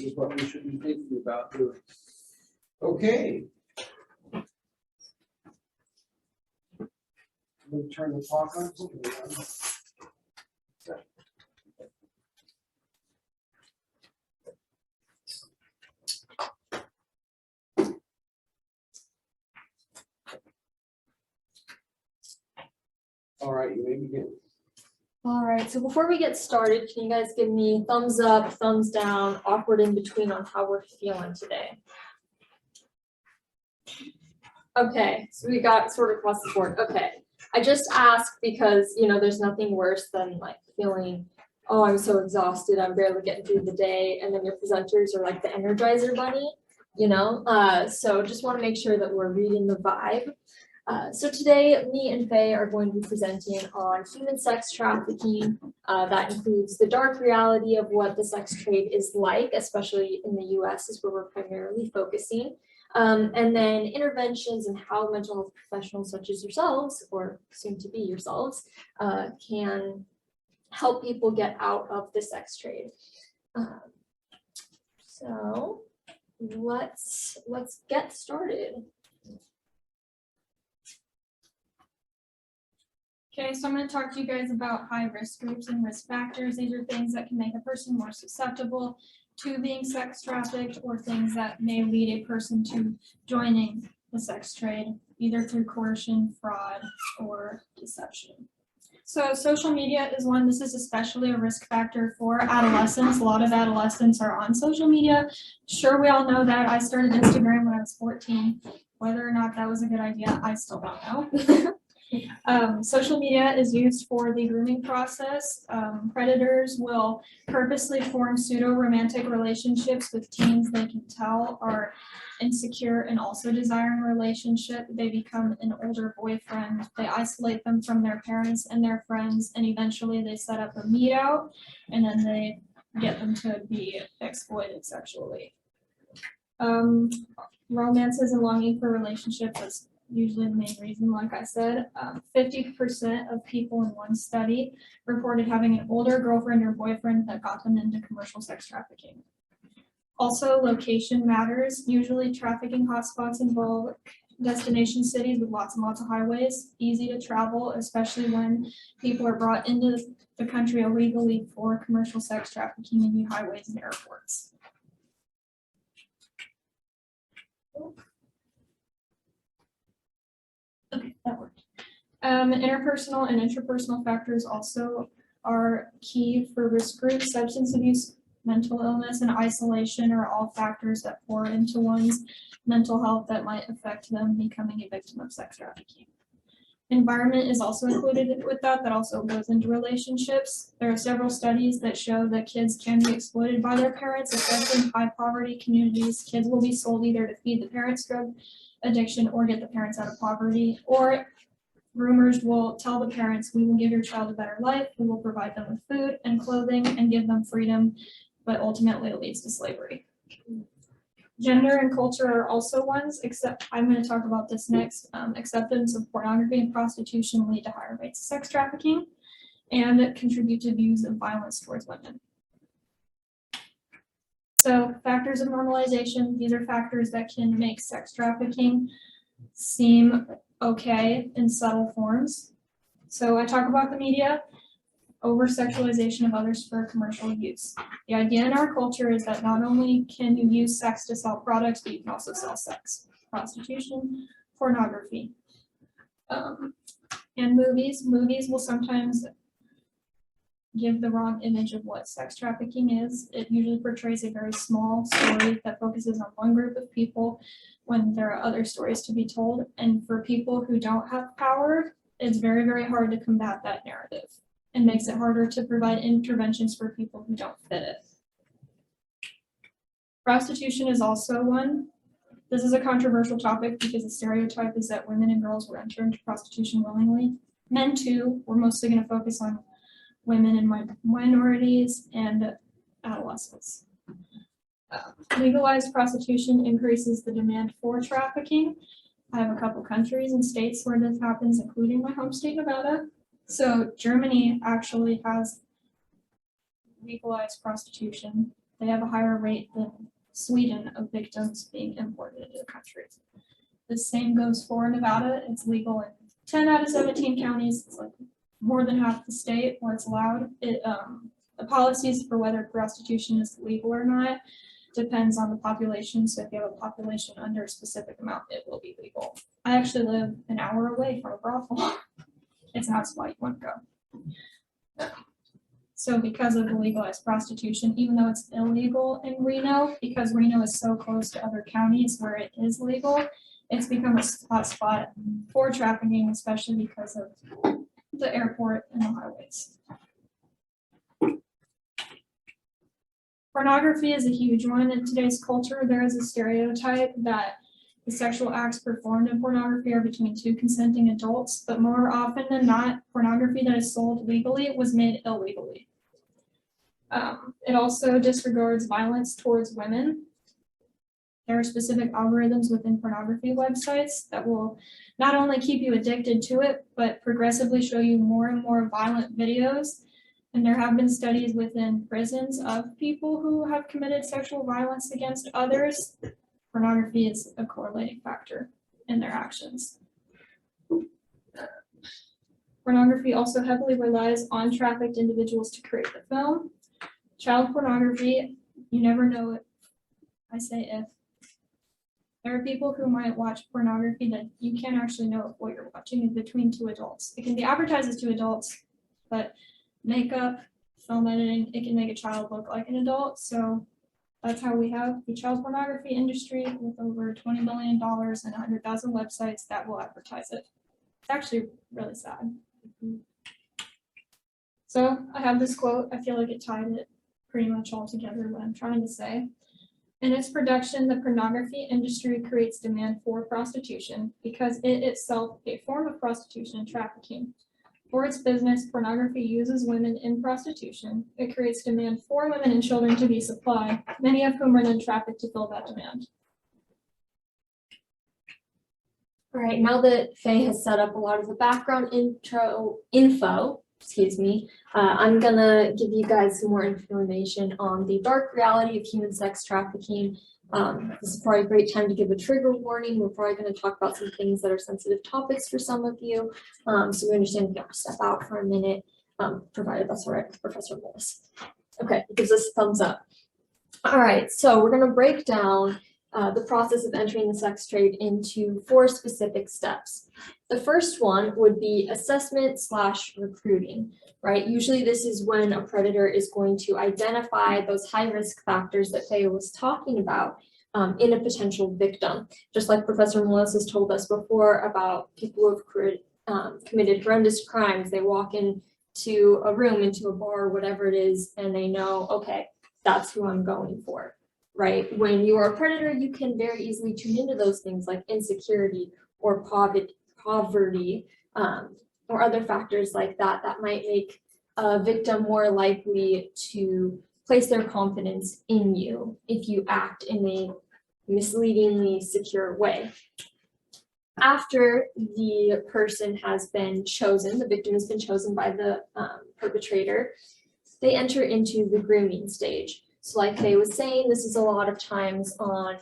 is what we should be thinking about doing. Okay. We'll turn the clock on. All right, you may begin. All right, so before we get started, can you guys give me thumbs up, thumbs down, awkward in between on how we're feeling today? Okay, so we got sort of across the board. Okay, I just asked because, you know, there's nothing worse than like feeling, oh, I'm so exhausted, I'm barely getting through the day, and then your presenters are like the Energizer Bunny, you know? So just want to make sure that we're reading the vibe. So today, me and Faye are going to be presenting on human sex trafficking. That includes the dark reality of what the sex trade is like, especially in the US is where we're primarily focusing. And then interventions and how mental health professionals such as yourselves, or soon to be yourselves, can help people get out of the sex trade. So let's get started. Okay, so I'm going to talk to you guys about high risk groups and risk factors. These are things that can make a person more susceptible to being sex trafficked, or things that may lead a person to joining the sex trade, either through coercion, fraud, or deception. So social media is one. This is especially a risk factor for adolescents. A lot of adolescents are on social media. Sure, we all know that. I started Instagram when I was 14. Whether or not that was a good idea, I still don't know. Social media is used for the grooming process. Predators will purposely form pseudo-romantic relationships with teens they can tell are insecure and also desiring a relationship. They become an older boyfriend. They isolate them from their parents and their friends, and eventually they set up a meet out, and then they get them to be exploited sexually. Romances and longing for relationships is usually the main reason. Like I said, 50% of people in one study reported having an older girlfriend or boyfriend that got them into commercial sex trafficking. Also, location matters. Usually trafficking hotspots involve destination cities with lots and lots of highways, easy to travel, especially when people are brought into the country illegally for commercial sex trafficking in new highways and airports. Okay, that worked. Interpersonal and intrapersonal factors also are key for risk groups. Substance abuse, mental illness, and isolation are all factors that pour into one's mental health that might affect them becoming a victim of sex trafficking. Environment is also included with that also goes into relationships. There are several studies that show that kids can be exploited by their parents, especially in high poverty communities. Kids will be sold either to feed the parents drug addiction or get the parents out of poverty, or groomers will tell the parents, we will give your child a better life, we will provide them with food and clothing and give them freedom, but ultimately it leads to slavery. Gender and culture are also ones, except I'm going to talk about this next. Acceptance of pornography and prostitution lead to higher rates of sex trafficking and contribute to views of violence towards women. So factors of normalization, these are factors that can make sex trafficking seem okay in subtle forms. So I talk about the media, over-sexualization of others for commercial use. The idea in our culture is that not only can you use sex to sell products, but you can also sell sex. Prostitution, pornography. And movies will sometimes give the wrong image of what sex trafficking is. It usually portrays a very small story that focuses on one group of people when there are other stories to be told. And for people who don't have power, it's very, very hard to combat that narrative. It makes it harder to provide interventions for people who don't fit it. Prostitution is also one. This is a controversial topic because the stereotype is that women and girls will enter into prostitution willingly. Men too. We're mostly going to focus on women and minorities and adolescents. Legalized prostitution increases the demand for trafficking. I have a couple countries and states where this happens, including my home state, Nevada. So Germany actually has legalized prostitution. they have a higher rate than Sweden of victims being imported into the country. The same goes for Nevada. It's legal in 10 out of 17 counties. It's like more than half the state where it's allowed. The policies for whether prostitution is legal or not depends on the population. So if you have a population under a specific amount, it will be legal. I actually live an hour away from a brothel. It's not a spot you want to go. So because of the legalized prostitution, even though it's illegal in Reno, because Reno is so close to other counties where it is legal, it's become a hot spot for trafficking, especially because of the airport and the highways. Pornography is a huge one in today's culture. There is a stereotype that the sexual acts performed in pornography are between two consenting adults, but more often than not, pornography that is sold legally was made illegally. It also disregards violence towards women. There are specific algorithms within pornography websites that will not only keep you addicted to it, but progressively show you more and more violent videos. And there have been studies within prisons of people who have committed sexual violence against others. Pornography is a correlating factor in their actions. Pornography also heavily relies on trafficked individuals to create the film. Child pornography, you never know if, I say if. There are people who might watch pornography that you can't actually know if what you're watching is between two adults. It can be advertised as two adults, but makeup, film editing, it can make a child look like an adult. So that's how we have the child pornography industry with over $20 billion and 100,000 websites that will advertise it. It's actually really sad. So I have this quote. I feel like it tied it pretty much all together what I'm trying to say. In its production, the pornography industry creates demand for prostitution because it itself a form of prostitution and trafficking. For its business, pornography uses women in prostitution. It creates demand for women and children to be supplied, many of whom are then trafficked to fill that demand. All right, now that Faye has set up a lot of the background info, I'm gonna give you guys some more information on the dark reality of human sex trafficking. This is probably a great time to give a trigger warning. We're probably going to talk about some things that are sensitive topics for some of you. So we understand if you have to step out for a minute, provided that's all right with Professor Willis. Okay, it gives us a thumbs up. All right, so we're going to break down the process of entering the sex trade into 4 specific steps. The first one would be assessment/recruiting, right? Usually this is when a predator is going to identify those high risk factors that Faye was talking about in a potential victim. Just like Professor Melissa has told us before about people who have committed horrendous crimes. They walk into a room, into a bar, whatever it is, and they know, okay, that's who I'm going for. Right? When you are a predator, you can very easily tune into those things like insecurity or poverty, or other factors like that that might make a victim more likely to place their confidence in you if you act in a misleadingly secure way. After the person has been chosen, the victim has been chosen by the perpetrator, they enter into the grooming stage. So like Faye was saying, this is a lot of times on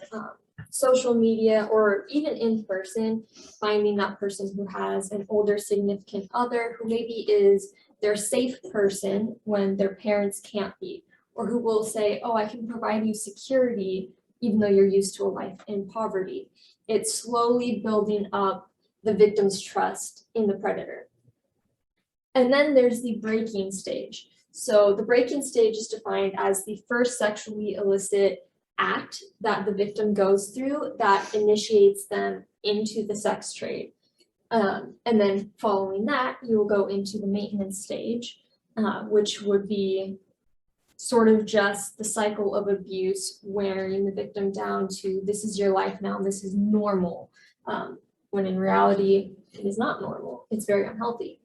social media or even in person, finding that person who has an older significant other who maybe is their safe person when their parents can't be, or who will say, oh, I can provide you security even though you're used to a life in poverty. It's slowly building up the victim's trust in the predator. And then there's the breaking stage. So the breaking stage is defined as the first sexually illicit act that the victim goes through that initiates them into the sex trade. And then following that, you will go into the maintenance stage, which would be sort of just the cycle of abuse, wearing the victim down to this is your life now, this is normal, when in reality, it is not normal. It's very unhealthy.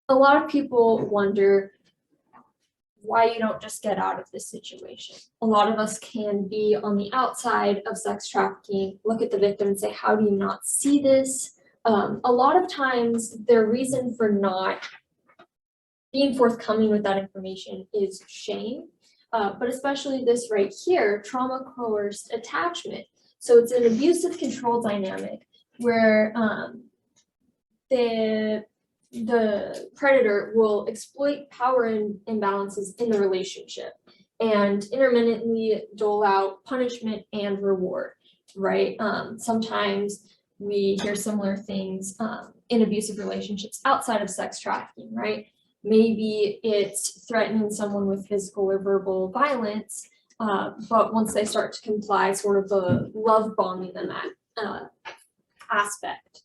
A lot of people wonder why you don't just get out of this situation. A lot of us can be on the outside of sex trafficking, look at the victim and say, how do you not see this? A lot of times their reason for not being forthcoming with that information is shame. but especially this right here, trauma coerced attachment. So it's an abusive control dynamic where the predator will exploit power imbalances in the relationship and intermittently dole out punishment and reward, right? Sometimes we hear similar things in abusive relationships outside of sex trafficking, right? Maybe it's threatening someone with physical or verbal violence, but once they start to comply, sort of the love bombing them aspect.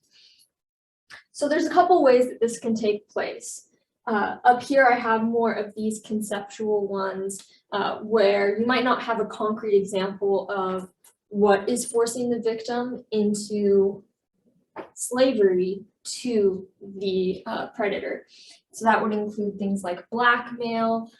So there's a couple ways that this can take place. Up here, I have more of these conceptual ones where you might not have a concrete example of what is forcing the victim into slavery to the predator. So that would include things like blackmail,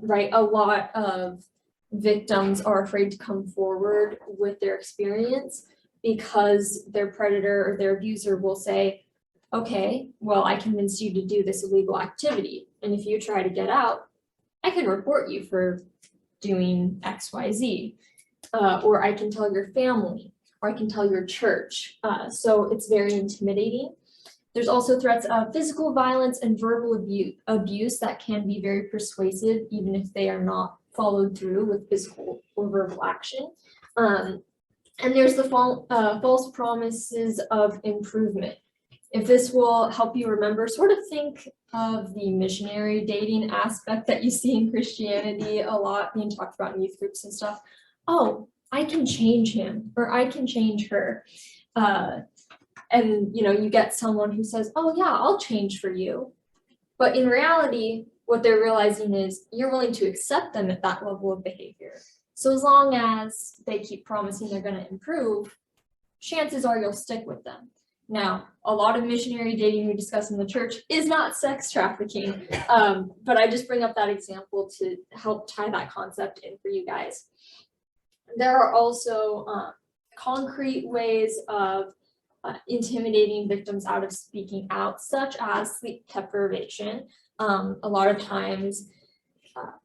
right? A lot of victims are afraid to come forward with their experience because their predator or their abuser will say, okay, well, I convinced you to do this illegal activity. And if you try to get out, I can report you for doing XYZ. Or I can tell your family, or I can tell your church. So it's very intimidating. There's also threats of physical violence and verbal abuse that can be very persuasive, even if they are not followed through with physical or verbal action. And there's the false promises of improvement. If this will help you remember, sort of think of the missionary dating aspect that you see in Christianity a lot being talked about in youth groups and stuff. Oh, I can change him, or I can change her. And you get someone who says, oh yeah, I'll change for you. But in reality, what they're realizing is you're willing to accept them at that level of behavior. So as long as they keep promising they're going to improve, chances are you'll stick with them. Now, a lot of missionary dating we discuss in the church is not sex trafficking, but I just bring up that example to help tie that concept in for you guys. There are also concrete ways of intimidating victims out of speaking out, such as sleep deprivation. A lot of times,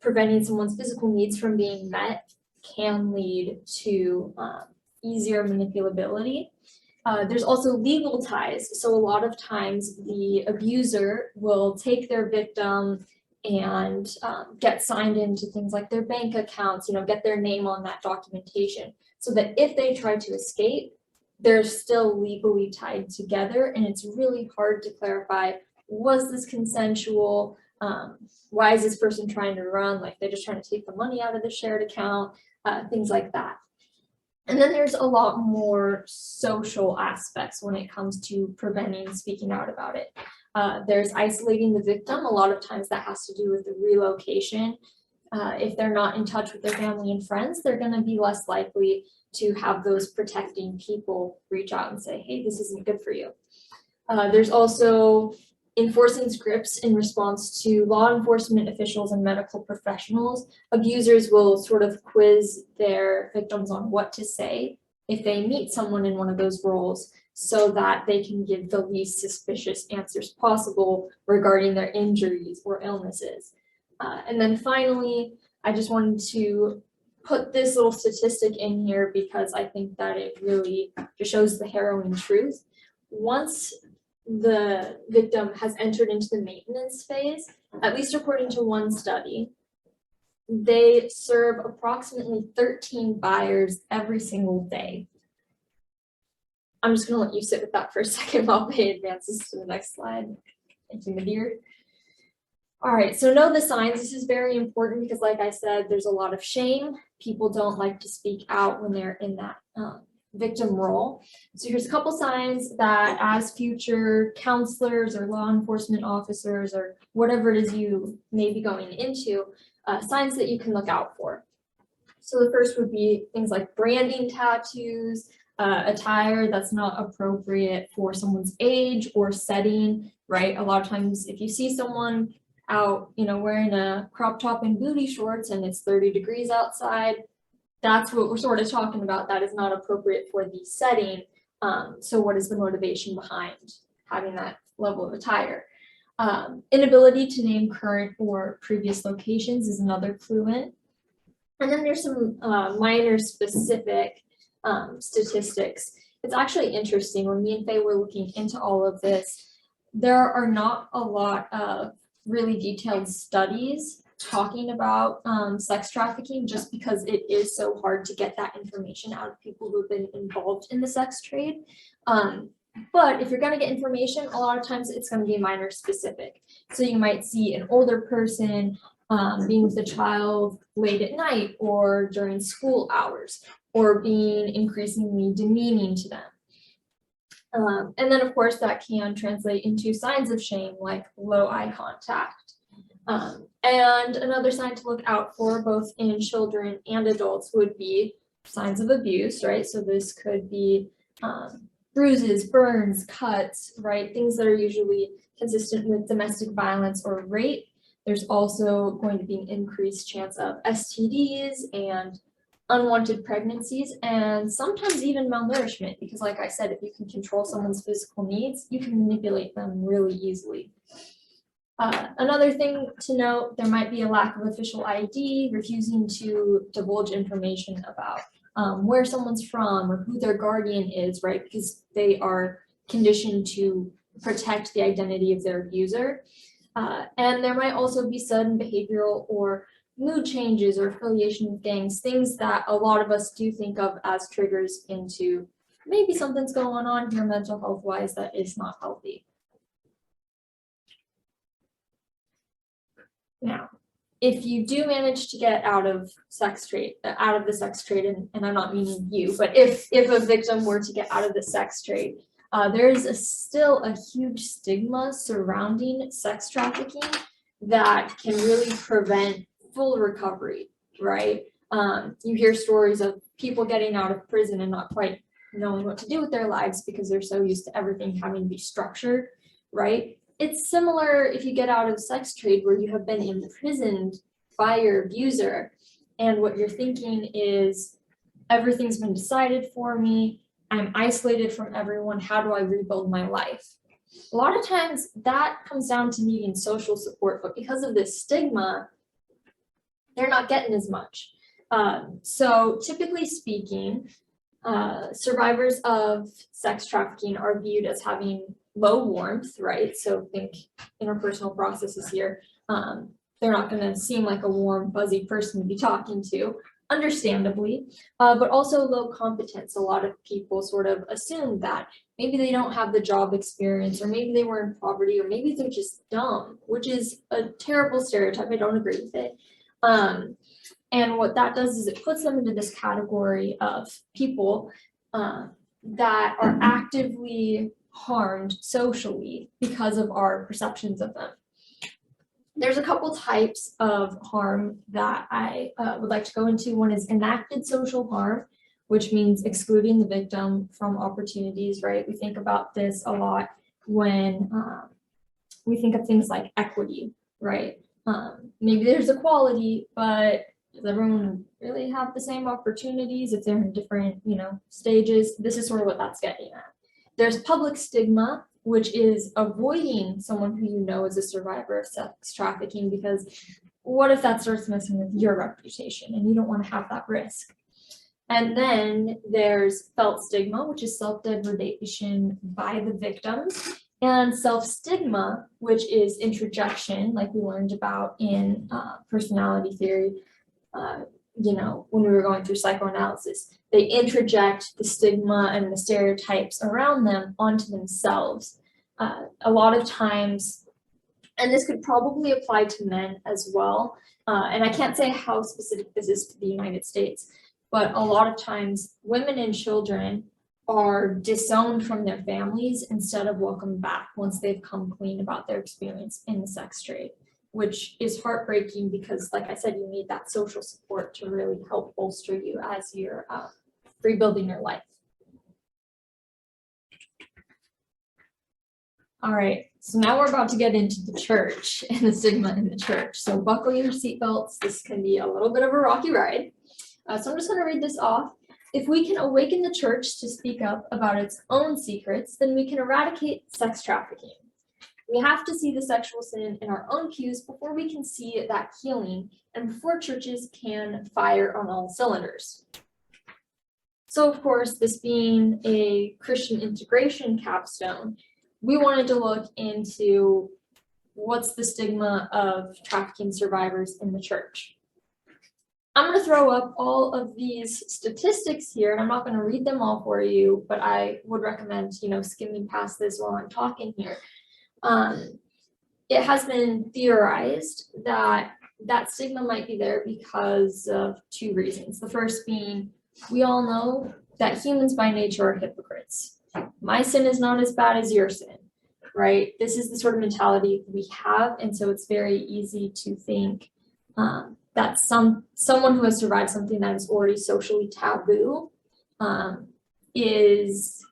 preventing someone's physical needs from being met can lead to easier manipulability. There's also legal ties. So a lot of times the abuser will take their victim and get signed into things like their bank accounts, get their name on that documentation so that if they try to escape, they're still legally tied together. And it's really hard to clarify, was this consensual? Why is this person trying to run? Like they're just trying to take the money out of the shared account, things like that. And then there's a lot more social aspects when it comes to preventing speaking out about it. There's isolating the victim. A lot of times that has to do with the relocation. If they're not in touch with their family and friends, they're going to be less likely to have those protecting people reach out and say, hey, this isn't good for you. There's also enforcing scripts in response to law enforcement officials and medical professionals. Abusers will sort of quiz their victims on what to say if they meet someone in one of those roles so that they can give the least suspicious answers possible regarding their injuries or illnesses. And then finally, I just wanted to put this little statistic in here because I think that it really just shows the harrowing truth. Once the victim has entered into the maintenance phase, at least according to one study, they serve approximately 13 buyers every single day. I'm just going to let you sit with that for a second while Faye advances to the next slide. Thank you, Nadir. All right, so know the signs. This is very important because, like I said, there's a lot of shame. People don't like to speak out when they're in that victim role. So here's a couple signs that as future counselors or law enforcement officers or whatever it is you may be going into, signs that you can look out for. So the first would be things like branding tattoos, attire that's not appropriate for someone's age or setting, right? A lot of times if you see someone out, wearing a crop top and booty shorts and it's 30 degrees outside, that's what we're sort of talking about. That is not appropriate for the setting. So what is the motivation behind having that level of attire? Inability to name current or previous locations is another clue in. And then there's some minor specific statistics. It's actually interesting, when me and Faye were looking into all of this, there are not a lot of really detailed studies talking about sex trafficking, just because it is so hard to get that information out of people who've been involved in the sex trade. But if you're going to get information, a lot of times it's going to be minor specific. So you might see an older person being with a child late at night or during school hours, or being increasingly demeaning to them. And then of course that can translate into signs of shame, like low eye contact. And another sign to look out for, both in children and adults, would be signs of abuse, right? So this could be bruises, burns, cuts, right? Things that are usually consistent with domestic violence or rape. There's also going to be an increased chance of STDs and unwanted pregnancies, and sometimes even malnourishment, because like I said, if you can control someone's physical needs, you can manipulate them really easily. Another thing to note, there might be a lack of official ID, refusing to divulge information about where someone's from or who their guardian is, right? Because they are conditioned to protect the identity of their abuser. And there might also be sudden behavioral or mood changes or affiliation with gangs, things that a lot of us do think of as triggers into maybe something's going on here mental health wise that is not healthy. Now, if you do manage to get out of the sex trade, and I'm not meaning you, but if a victim were to get out of the sex trade, there is still a huge stigma surrounding sex trafficking that can really prevent full recovery, right? You hear stories of people getting out of prison and not quite knowing what to do with their lives because they're so used to everything having to be structured, right? It's similar if you get out of sex trade where you have been imprisoned by your abuser, and what you're thinking is, everything's been decided for me, I'm isolated from everyone, how do I rebuild my life? A lot of times that comes down to needing social support, but because of this stigma, they're not getting as much. So typically speaking, survivors of sex trafficking are viewed as having low warmth, right? So think interpersonal processes here. They're not going to seem like a warm, fuzzy person to be talking to, understandably, but also low competence. A lot of people sort of assume that maybe they don't have the job experience, or maybe they were in poverty, or maybe they're just dumb, which is a terrible stereotype. I don't agree with it. And what that does is it puts them into this category of people that are actively harmed socially because of our perceptions of them. There's a couple types of harm that I would like to go into. One is enacted social harm, which means excluding the victim from opportunities, right? We think about this a lot when we think of things like equity, right? Maybe there's equality, but does everyone really have the same opportunities if they're in different, stages? This is sort of what that's getting at. There's public stigma, which is avoiding someone who you know is a survivor of sex trafficking, because what if that starts messing with your reputation and you don't want to have that risk? And then there's felt stigma, which is self-degradation by the victims, and self-stigma, which is introjection, like we learned about in personality theory, when we were going through psychoanalysis. They introject the stigma and the stereotypes around them onto themselves. A lot of times, and this could probably apply to men as well, and I can't say how specific this is to the United States, but a lot of times women and children are disowned from their families instead of welcomed back once they've come clean about their experience in the sex trade, which is heartbreaking because, like I said, you need that social support to really help bolster you as you're rebuilding your life. All right, so now we're about to get into the church and the stigma in the church. So buckle your seatbelts. This can be a little bit of a rocky ride. So I'm just going to read this off. If we can awaken the church to speak up about its own secrets, then we can eradicate sex trafficking. We have to see the sexual sin in our own pews before we can see that healing and before churches can fire on all cylinders. So of course, this being a Christian integration capstone, we wanted to look into what's the stigma of trafficking survivors in the church. I'm going to throw up all of these statistics here, and I'm not going to read them all for you, but I would recommend, skimming past this while I'm talking here. It has been theorized that that stigma might be there because of two reasons. The first being, we all know that humans by nature are hypocrites. My sin is not as bad as your sin, right? This is the sort of mentality we have, and so it's very easy to think that someone who has survived something that is already socially taboo is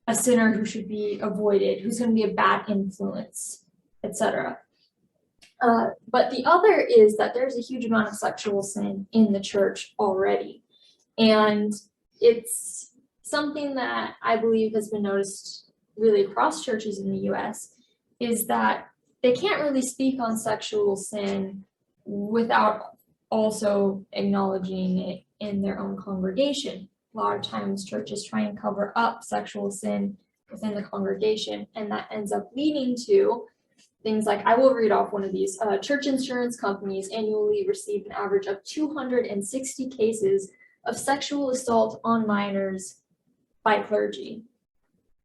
a sinner who should be avoided, who's going to be a bad influence, etc. But the other is that there's a huge amount of sexual sin in the church already. And it's something that I believe has been noticed really across churches in the US, is that they can't really speak on sexual sin without also acknowledging it in their own congregation. A lot of times churches try and cover up sexual sin within the congregation, and that ends up leading to things like, I will read off one of these. Church insurance companies annually receive an average of 260 cases of sexual assault on minors by clergy.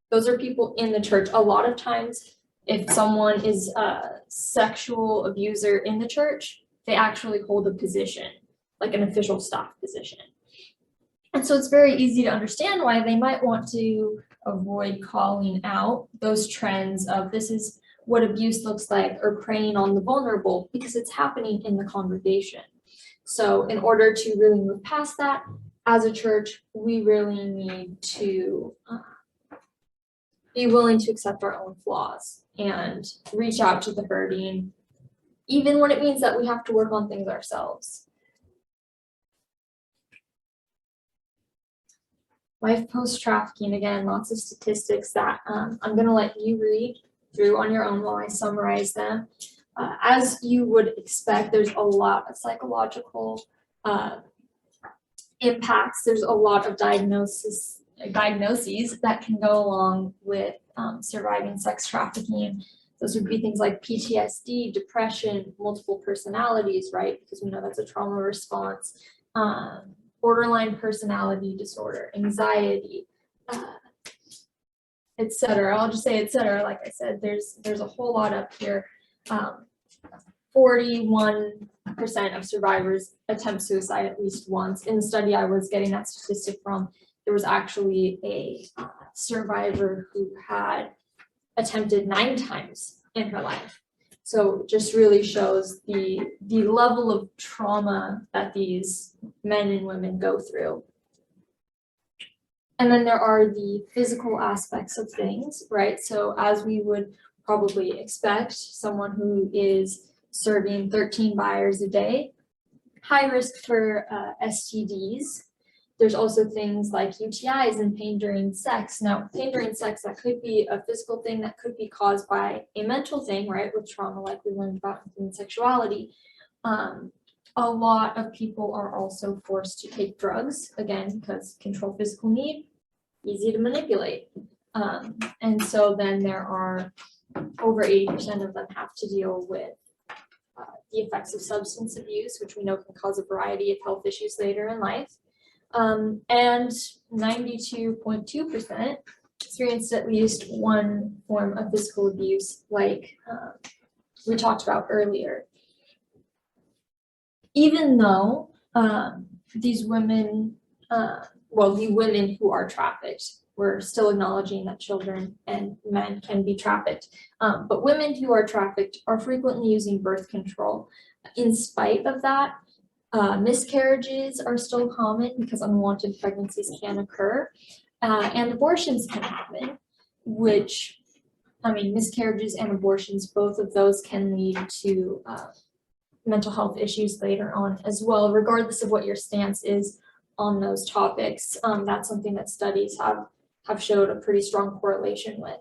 Those are people in the church. A lot of times, if someone is a sexual abuser in the church, they actually hold a position, like an official staff position. And so it's very easy to understand why they might want to avoid calling out those trends of this is what abuse looks like, or preying on the vulnerable, because it's happening in the congregation. So in order to really move past that, as a church, we really need to be willing to accept our own flaws and reach out to the hurting, even when it means that we have to work on things ourselves. Life post-trafficking, again, lots of statistics that I'm going to let you read through on your own while I summarize them. As you would expect, there's a lot of psychological impacts. There's a lot of diagnoses that can go along with surviving sex trafficking. Those would be things like PTSD, depression, multiple personalities, right? Because we know that's a trauma response. Borderline personality disorder, anxiety, etc. I'll just say etc. Like I said, there's a whole lot up here. 41% of survivors attempt suicide at least once. In the study I was getting that statistic from, there was actually a survivor who had attempted 9 times in her life. So it just really shows the level of trauma that these men and women go through. And then there are the physical aspects of things, right? So as we would probably expect, someone who is serving 13 buyers a day, high risk for STDs. There's also things like UTIs and pain during sex. Now, pain during sex, that could be a physical thing, that could be caused by a mental thing, right, with trauma like we learned about in sexuality. A lot of people are also forced to take drugs, again, because control physical need, easy to manipulate. And so then there are over 80% of them have to deal with the effects of substance abuse, which we know can cause a variety of health issues later in life. And 92.2% experienced at least one form of physical abuse, like we talked about earlier. Even though these women, the women who are trafficked, we're still acknowledging that children and men can be trafficked. But women who are trafficked are frequently using birth control. In spite of that, miscarriages are still common because unwanted pregnancies can occur, and abortions can happen, which, miscarriages and abortions, both of those can lead to mental health issues later on as well, regardless of what your stance is on those topics. That's something that studies have showed a pretty strong correlation with.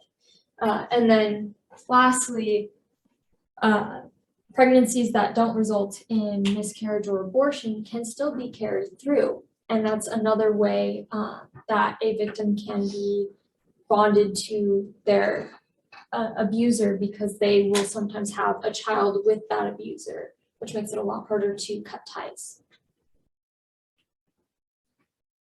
And then lastly, pregnancies that don't result in miscarriage or abortion can still be carried through. And that's another way that a victim can be bonded to their abuser, because they will sometimes have a child with that abuser, which makes it a lot harder to cut ties.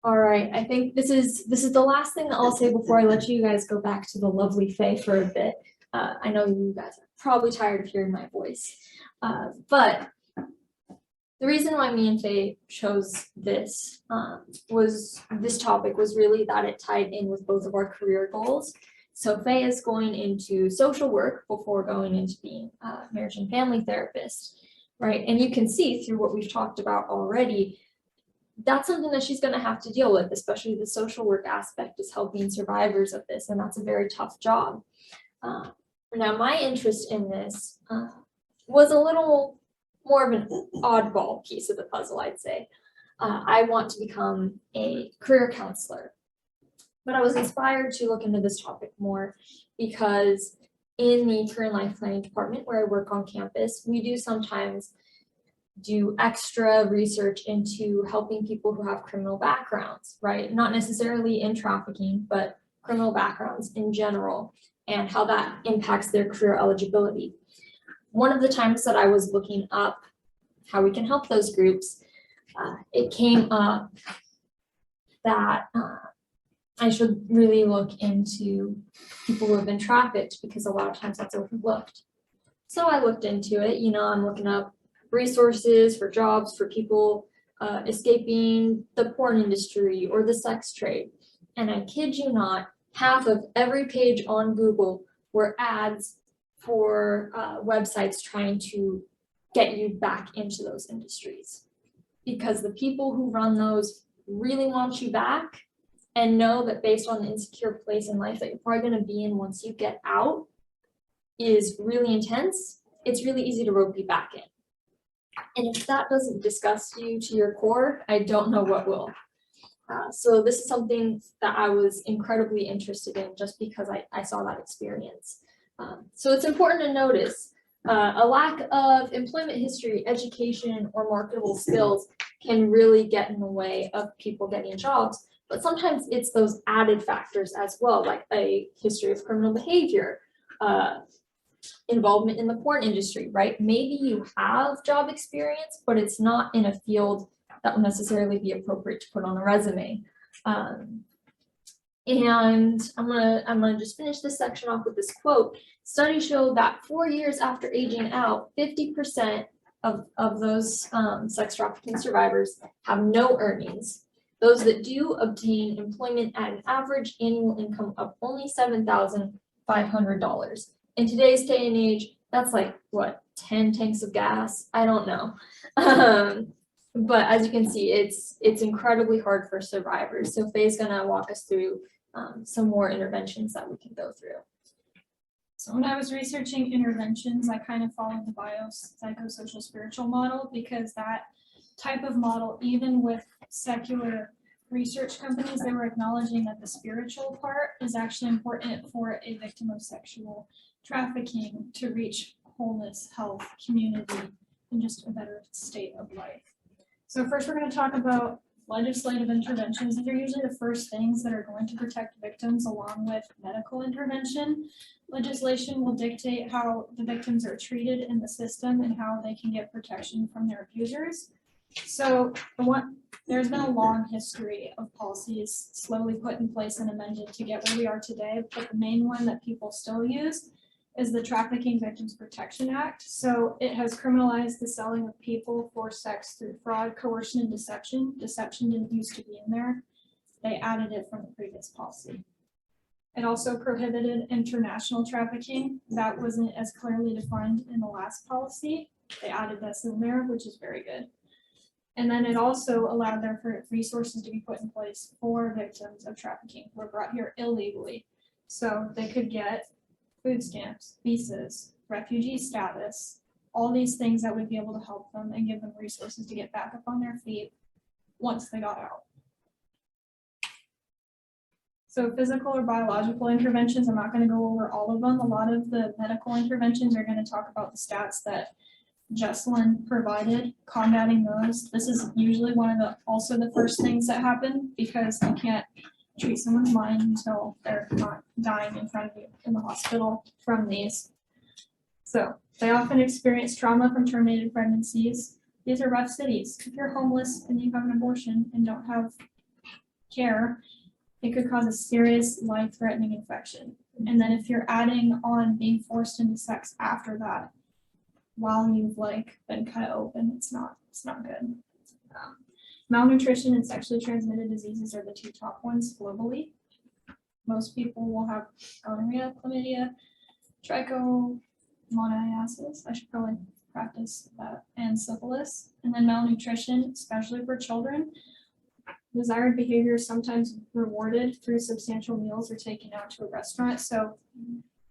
All right, I think this is the last thing that I'll say before I let you guys go back to the lovely Faye for a bit. I know you guys are probably tired of hearing my voice, but the reason why me and Faye chose this topic was really that it tied in with both of our career goals. So Faye is going into social work before going into being a marriage and family therapist, right? And you can see through what we've talked about already, that's something that she's going to have to deal with, especially the social work aspect is helping survivors of this, and that's a very tough job. Now, my interest in this was a little more of an oddball piece of the puzzle, I'd say. I want to become a career counselor, but I was inspired to look into this topic more because in the career and life planning department where I work on campus, we do sometimes do extra research into helping people who have criminal backgrounds, right? Not necessarily in trafficking, but criminal backgrounds in general and how that impacts their career eligibility. One of the times that I was looking up how we can help those groups, it came up that I should really look into people who have been trafficked because a lot of times that's overlooked. So I looked into it, I'm looking up resources for jobs for people escaping the porn industry or the sex trade. And I kid you not, half of every page on Google were ads for websites trying to get you back into those industries. Because the people who run those really want you back and know that based on the insecure place in life that you're probably going to be in once you get out is really intense, it's really easy to rope you back in. And if that doesn't disgust you to your core, I don't know what will. So this is something that I was incredibly interested in just because I saw that experience. So it's important to notice a lack of employment history, education, or marketable skills can really get in the way of people getting jobs. But sometimes it's those added factors as well, like a history of criminal behavior, involvement in the porn industry, right? Maybe you have job experience, but it's not in a field that will necessarily be appropriate to put on a resume. And I'm gonna just finish this section off with this quote. Studies show that 4 years after aging out, 50% of those sex trafficking survivors have no earnings. Those that do obtain employment at an average annual income of only $7,500. In today's day and age, that's like, what, 10 tanks of gas? I don't know. But as you can see, it's incredibly hard for survivors. So Faye's gonna walk us through some more interventions that we can go through. So when I was researching interventions, I kind of followed the biopsychosocial spiritual model because that type of model, even with secular research companies, they were acknowledging that the spiritual part is actually important for a victim of sexual trafficking to reach wholeness, health, community, and just a better state of life. So first we're going to talk about legislative interventions. These are usually the first things that are going to protect victims along with medical intervention. Legislation will dictate how the victims are treated in the system and how they can get protection from their abusers. So there's been a long history of policies slowly put in place and amended to get where we are today, but the main one that people still use is the Trafficking Victims Protection Act. So it has criminalized the selling of people for sex through fraud, coercion, and deception. Deception didn't used to be in there. They added it from the previous policy. It also prohibited international trafficking. That wasn't as clearly defined in the last policy. They added this in there, which is very good. And then it also allowed there for resources to be put in place for victims of trafficking who were brought here illegally. So they could get food stamps, visas, refugee status, all these things that would be able to help them and give them resources to get back up on their feet once they got out. So physical or biological interventions, I'm not gonna go over all of them. A lot of the medical interventions are gonna talk about the stats that Jessup provided, combating those. This is usually one of also the first things that happen, because you can't treat someone's mind until they're not dying in front of you in the hospital from these. So they often experience trauma from terminated pregnancies. These are rough cities. If you're homeless and you have an abortion and don't have care, it could cause a serious life-threatening infection. And then if you're adding on being forced into sex after that, while you've been cut open, it's not good. Malnutrition and sexually transmitted diseases are the two top ones globally. Most people will have gonorrhea, chlamydia, trichomoniasis, I should probably practice that, and syphilis. And then malnutrition, especially for children. Desired behavior is sometimes rewarded through substantial meals or taken out to a restaurant. So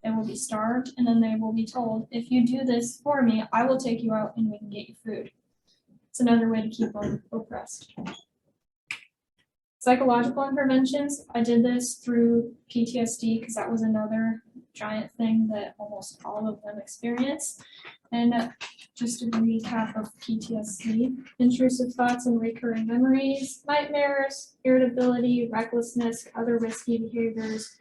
they will be starved, and then they will be told, if you do this for me, I will take you out and we can get you food. It's another way to keep them oppressed. Psychological interventions, I did this through PTSD because that was another giant thing that almost all of them experience. And just a recap of PTSD, intrusive thoughts and recurring memories, nightmares, irritability, recklessness, other risky behaviors,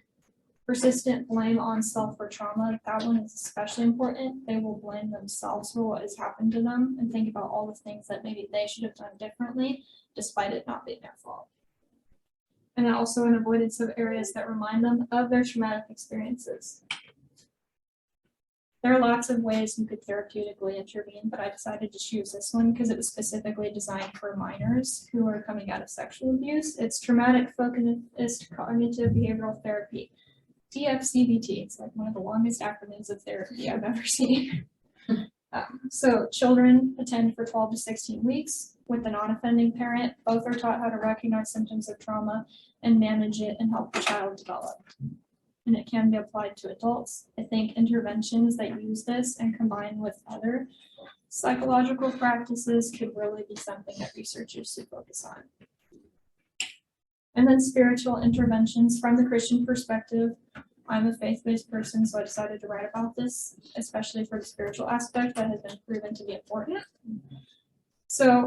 persistent blame on self for trauma. That one is especially important. They will blame themselves for what has happened to them and think about all the things that maybe they should have done differently, despite it not being their fault. And then also an avoidance of areas that remind them of their traumatic experiences. There are lots of ways you could therapeutically intervene, but I decided to choose this one because it was specifically designed for minors who are coming out of sexual abuse. It's traumatic focused cognitive behavioral therapy. TFCBT, it's like one of the longest acronyms of therapy I've ever seen. So children attend for 12 to 16 weeks with a non-offending parent. Both are taught how to recognize symptoms of trauma and manage it and help the child develop. And it can be applied to adults. I think interventions that use this and combine with other psychological practices could really be something that researchers should focus on. And then spiritual interventions from the Christian perspective. I'm a faith-based person, so I decided to write about this, especially for the spiritual aspect that has been proven to be important. So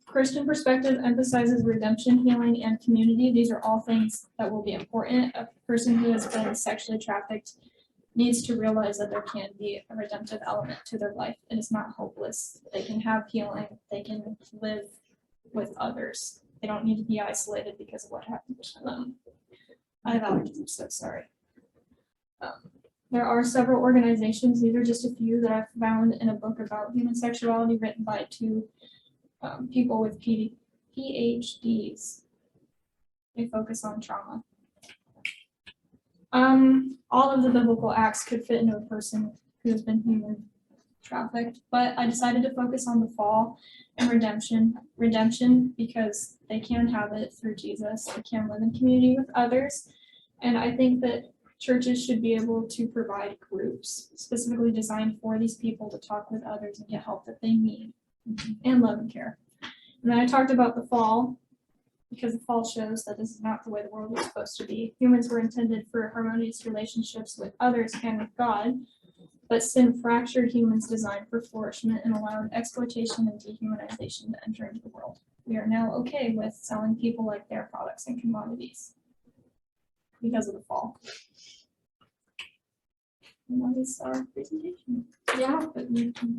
Christian perspective emphasizes redemption, healing, and community. These are all things that will be important. A person who has been sexually trafficked needs to realize that there can be a redemptive element to their life. It is not hopeless. They can have healing. They can live with others. They don't need to be isolated because of what happened to them. I have allergies, I'm so sorry. There are several organizations. These are just a few that I've found in a book about human sexuality written by two people with PhDs. They focus on trauma. All of the biblical acts could fit into a person who has been human trafficked, but I decided to focus on the fall and redemption. Redemption because they can have it through Jesus. They can live in community with others. And I think that churches should be able to provide groups specifically designed for these people to talk with others and get help that they need and love and care. And then I talked about the fall because the fall shows that this is not the way the world is supposed to be. Humans were intended for harmonious relationships with others and with God, but sin fractured humans' design for flourishment and allowed exploitation and dehumanization to enter into the world. We are now okay with selling people like their products and commodities because of the fall. And that is our presentation. Yeah, but you can.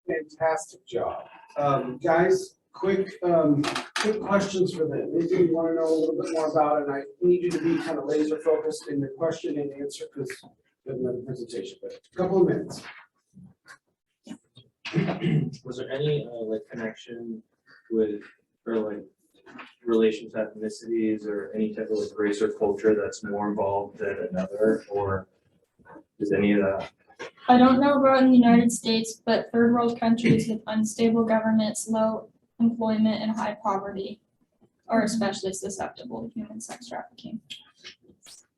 Fantastic job. Guys, quick questions for them. Anything you want to know a little bit more about, and I need you to be kind of laser focused in the question and answer because we have another presentation, but a couple of minutes. Was there any connection with or relation to ethnicities or any type of race or culture that's more involved than another, or is any of that? I don't know about in the United States, but third world countries with unstable governments, low employment, and high poverty are especially susceptible to human sex trafficking.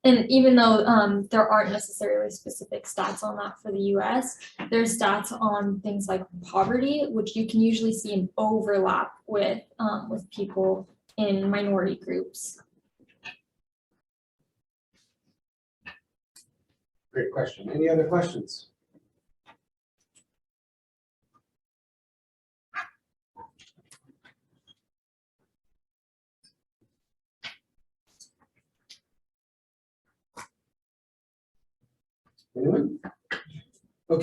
And even though there aren't necessarily specific stats on that for the US, there's stats on things like poverty, which you can usually see an overlap with people in minority groups. Great question. Any other questions? Anyone?